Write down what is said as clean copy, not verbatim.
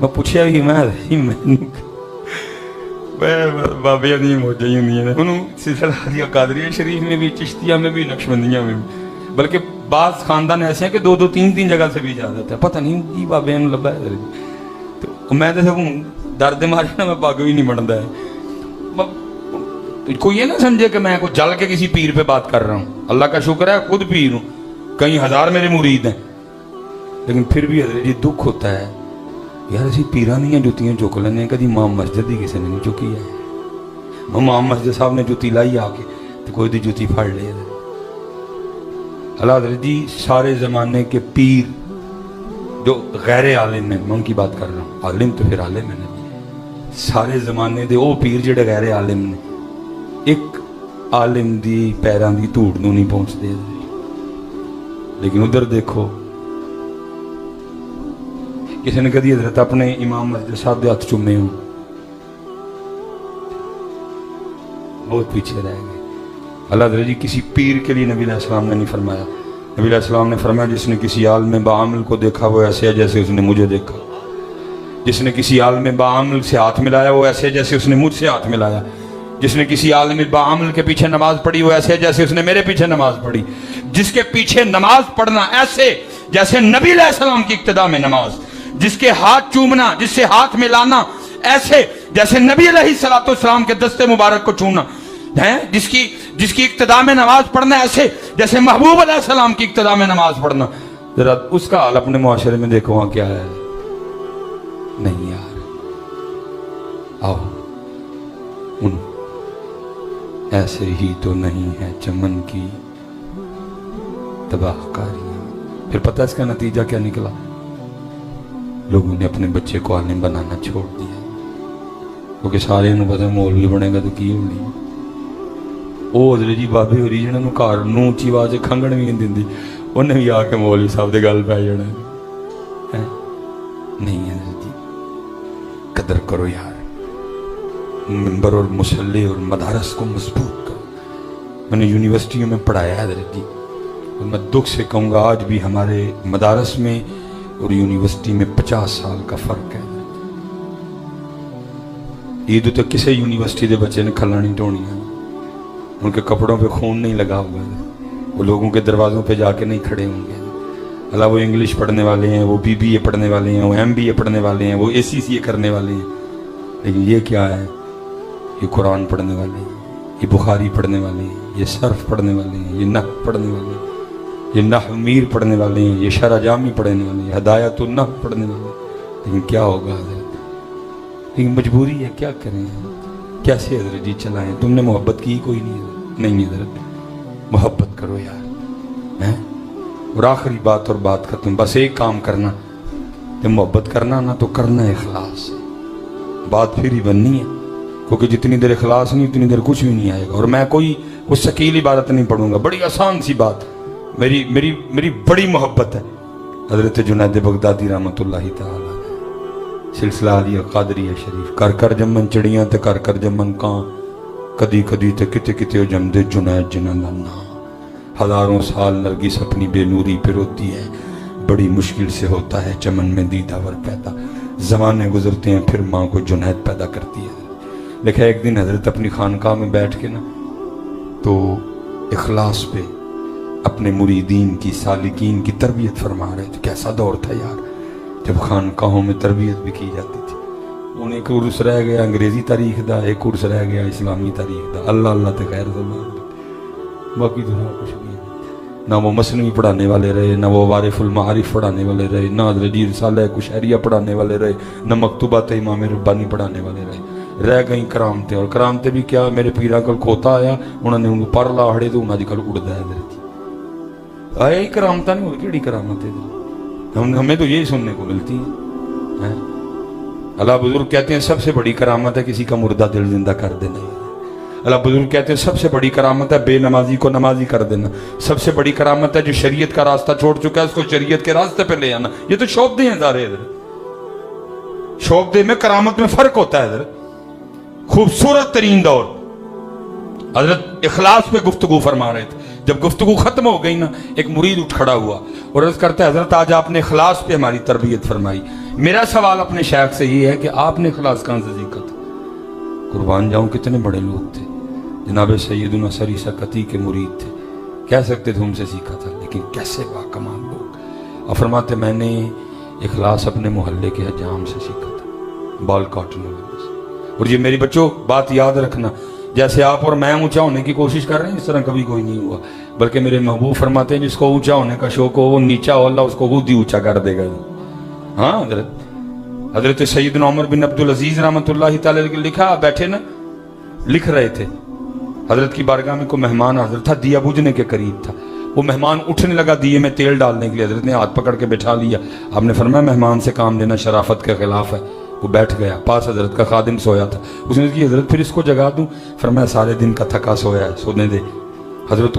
میں پوچھا بھی میں بابے دی موجیں ہی ہوندیاں نے انہوں سلسلہ حدیث قادریہ شریف میں بھی، چشتیہ میں بھی، نقشبندیہ میں بھی، بلکہ بعض خاندان ایسے ہیں کہ 2 3 جگہ سے بھی اجازت ہے، پتہ نہیں جی بابے نے لبا ہے تو میں تو سب درد مارے نا میں پاگ ہی نہیں بنتا ہے۔ کوئی یہ نہ سمجھے کہ میں کوئی جل کے کسی پیر پہ بات کر رہا ہوں، اللہ کا شکر ہے خود پیر ہوں، کئی ہزار میرے مرید ہیں، لیکن پھر بھی حضرت جی دکھ ہوتا ہے یار اسی پیران دیاں جوتیاں چک لینے، کدی امام مسجد دی کسی نے نہیں چکی ہے، امام مسجد صاحب نے جوتی لائی آ کے تو کوئی دی جوتی پھڑ لے۔ اللہ حضرت جی سارے زمانے کے پیر جو غیر عالم ہیں، میں ان کی بات کر رہا ہوں، عالم تو پھر عالم ہے، سارے زمانے دے او پیر جڑے غیر عالم نے ایک عالم دی پیران دی دھوڑ نو نہیں پہنچ دے، لیکن ادھر دیکھو کسی نے کدی حضرت اپنے امام مسجد صاحب دے ہاتھ چومے ہوں، بہت پیچھے رہ گئے۔ اللہ حضرت جی کسی پیر کے لیے نبی علیہ السلام نے نہیں فرمایا، نبی علیہ السلام نے فرمایا جس نے کسی عالم بعامل کو دیکھا وہ ایسے ہے جیسے اس نے مجھے دیکھا، جس نے کسی عالم بعامل سے ہاتھ ملایا وہ ایسے ہے جیسے اس نے مجھ سے ہاتھ ملایا، جس نے کسی عالم بعامل کے پیچھے نماز پڑھی وہ ایسے ہے جیسے اس نے میرے پیچھے نماز پڑھی، جس کے پیچھے نماز پڑھنا ایسے جیسے نبی علیہ السلام کی اقتداء میں نماز، جس کے ہاتھ چومنا، جس سے ہاتھ ملانا ایسے جیسے نبی علیہ السلام کے دستے مبارک کو چومنا ہے، جس کی اقتداء میں نماز پڑھنا ایسے جیسے محبوب علیہ السلام کی اقتداء میں نماز پڑھنا، ذرا اس کا حال اپنے معاشرے میں دیکھو وہاں کیا ہے۔ نہیں یار آؤ ان ایسے ہی تو نہیں ہے چمن کی تباہ کاریاں۔ پھر پتہ اس کا نتیجہ کیا نکلا؟ لوگوں نے اپنے بچے کو عالم بنانا چھوڑ دیا، کیونکہ سارے انہوں پتہ مولوی بنے گا تو کی ہوگی۔ وہ حضرت جی بابے ہوری جنہوں نے گھر نو اچھی آواز کھنگن بھی نہیں دیندی، انہیں بھی آ کے مولوی صاحب دے گل پہ جانا ہے۔ نہیں حضرت جی قدر کرو یار، منبر اور مصلی اور مدارس کو مضبوط کرو۔ میں نے یونیورسٹیوں میں پڑھایا ہے حضرت جی، اور میں دکھ سے کہوں گا آج بھی ہمارے مدارس میں اور یونیورسٹی میں 50 سال کا فرق ہے۔ عید تو کسی یونیورسٹی دے بچے نے کھلا نہیں ٹونی ہے، ان کے کپڑوں پہ خون نہیں لگا ہوا ہے، وہ لوگوں کے دروازوں پہ جا کے نہیں کھڑے ہوں گے۔ اللہ وہ انگلش پڑھنے والے ہیں، وہ BBA پڑھنے والے ہیں، وہ MBA پڑھنے والے ہیں، وہ ACCA کرنے والے ہیں، لیکن یہ کیا ہے؟ یہ قرآن پڑھنے والے ہیں، یہ بخاری پڑھنے والے ہیں، یہ صرف پڑھنے والے ہیں، یہ نحو پڑھنے والے ہیں، یہ نحو میر پڑھنے والے ہیں، یہ شرح جامی پڑھنے والے ہیں، ہدایت النحو پڑھنے والے ہیں۔ لیکن کیا ہوگا حضرت؟ لیکن مجبوری ہے، کیا کریں؟ کیسے حضرت جی چلائیں؟ تم نے محبت کی کوئی نہیں حضرت، محبت کرو یار۔ اور آخری بات اور بات ختم، بس ایک کام کرنا، جب محبت کرنا نا تو کرنا ہے اخلاص، بات پھر ہی بننی ہے، کیونکہ جتنی دیر اخلاص نہیں اتنی دیر کچھ بھی نہیں آئے گا۔ اور میں کوئی ثقیل عبارت نہیں پڑھوں گا، بڑی آسان سی بات، میری بڑی محبت ہے حضرت جنید بغدادی رحمت اللہ تعالی، سلسلہ حدیث قادریہ شریف، کر کر جمن چڑیاں تے کر کر جمن کان، کدی کدی تے کتے کتے جم دے جنید جنہ نا، ہزاروں سال نرگس اپنی بے نوری پہ روتی ہے، بڑی مشکل سے ہوتا ہے چمن میں دیداور پیدا، زمانے گزرتے ہیں پھر ماں کو جنید پیدا کرتی ہے۔ دیکھا ایک دن حضرت اپنی خانقاہ میں بیٹھ کے نا تو اخلاص پہ اپنے مریدین کی، سالکین کی تربیت فرما رہے تھے۔ کیسا دور تھا یار جب خانقاہوں میں تربیت بھی کی جاتی تھی۔ ان ایک عرص رہ گیا انگریزی تاریخ دا، ایک عرص رہ گیا اسلامی تاریخ دا، اللہ اللہ تے خیر زمان، باقی دنیا کچھ بھی نہیں۔ نہ وہ مثنوی پڑھانے والے رہے، نہ وہ وارف المعارف پڑھانے والے رہے، نہ حضرت جی رسالہ کشہریہ پڑھانے والے رہے، نہ مکتوبات امام ربانی پڑھانے والے رہے۔ رہ گئی کرامتیں، اور کرامتیں بھی کیا، میرے پیرا کل کھوتا آیا انہوں نے انہوں پر لاہڑے تو انہوں نے کل اڑ دیا حضرت جی آیا ہی کرامتہ نہیں ہوئی، کیڑی کرامت ہے؟ ہمیں تو یہی سننے کو ملتی ہیں۔ اللہ بزرگ کہتے ہیں سب سے بڑی کرامت ہے کسی کا مردہ دل زندہ کر دینا۔ اللہ بزرگ کہتے ہیں سب سے بڑی کرامت ہے بے نمازی کو نمازی کر دینا۔ سب سے بڑی کرامت ہے جو شریعت کا راستہ چھوڑ چکا ہے اس کو شریعت کے راستے پہ لے آنا۔ یہ تو شوق دے ہیں سارے ادھر، شوق دے میں کرامت میں فرق ہوتا ہے ادھر۔ خوبصورت ترین دور حضرت اخلاص پہ گفتگو فرما رہے تھے۔ جب گفتگو ختم ہو گئی نا، ایک مرید اٹھ کھڑا ہوا اور عرض کرتا ہے حضرت آج آپ نے اخلاص پہ ہماری تربیت فرمائی، میرا سوال اپنے شیخ سے یہ ہے کہ آپ نے اخلاص کہاں سے سیکھا تھا؟ قربان جاؤں کتنے بڑے لوگ تھے، جناب سیدنا سری سکتی کے مرید تھے، کہہ سکتے تھے ان سے سیکھا تھا، لیکن کیسے باکمال لوگ. اور فرماتے میں نے اخلاص اپنے محلے کے حجام سے سیکھا تھا، بال کاٹنے والے سے. اور یہ میری بچوں بات یاد رکھنا، جیسے آپ اور میں اونچا ہونے کی کوشش کر رہے ہیں اس طرح کبھی کوئی نہیں ہوا، بلکہ میرے محبوب فرماتے ہیں جس کو اونچا ہونے کا شوق ہو وہ نیچا ہو، اللہ اس کو خود ہی اونچا کر دے گا. ہاں حضرت سیدنا عمر بن عبدالعزیز رحمۃ اللہ تعالی علیہ لکھا، بیٹھے نا لکھ رہے تھے، حضرت کی بارگاہ میں کوئی مہمان حاضر تھا، دیا بجھنے کے قریب تھا. وہ مہمان اٹھنے لگا دیے میں تیل ڈالنے کے لیے، حضرت نے ہاتھ پکڑ کے بٹھا لیا. آپ نے فرمایا مہمان سے کام لینا شرافت کے خلاف ہے. وہ بیٹھ گیا، پاس حضرت کا خادم سویا تھا. اس نے کہا حضرت پھر اس کو جگا دوں؟ فرمایا سارے دن کا تھکا سویا ہے، سونے دے. حضرت